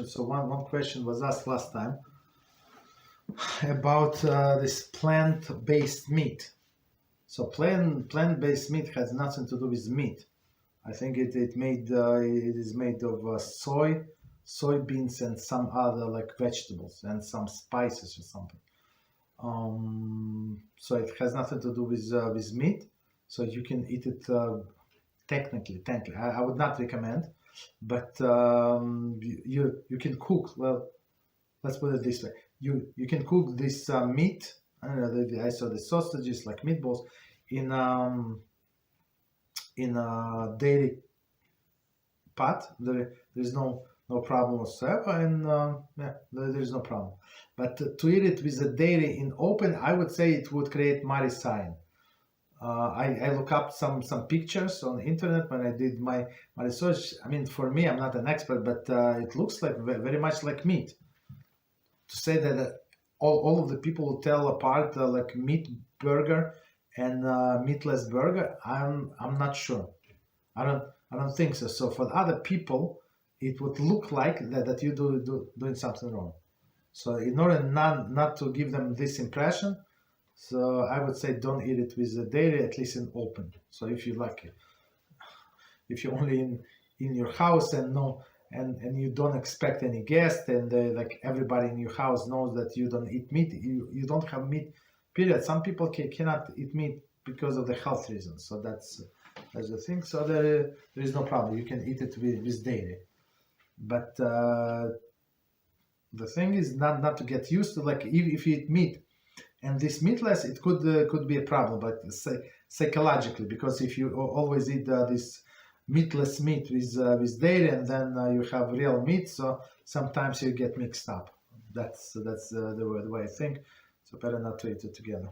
So one question was asked last time about this plant-based meat. So plant-based meat has nothing to do with meat. I think it is made of soybeans and some other like vegetables and some spices or something. So it has nothing to do with meat. So you can eat it technically. I would not recommend, but you can cook. Well, let's put it this way: you can cook this meat. I don't know. I saw the sausages like meatballs in a dairy pot. There's no problem whatsoever, and there's no problem. But to eat it with the dairy in open, I would say it would create maricyan. I look up some pictures on the internet when I did my research. I mean, for me, I'm not an expert, but it looks like very much like meat. To say that all of the people who tell apart like meat burger and meatless burger, I'm not sure. I don't think so. So for other people, it would look like that you doing something wrong. So in order not to give them this impression, so I would say don't eat it with the dairy, at least in open. So if you like it, if you're only in your house and you don't expect any guests, and like everybody in your house knows that you don't eat meat, you don't have meat, period. Some people cannot eat meat because of the health reasons. So that's the thing. So there is no problem. You can eat it with dairy. But the thing is not to get used to, like if you eat meat and this meatless, it could be a problem, but psychologically, because if you always eat this meatless meat with dairy and then you have real meat, so sometimes you get mixed up. That's the way I think. So better not to eat it together.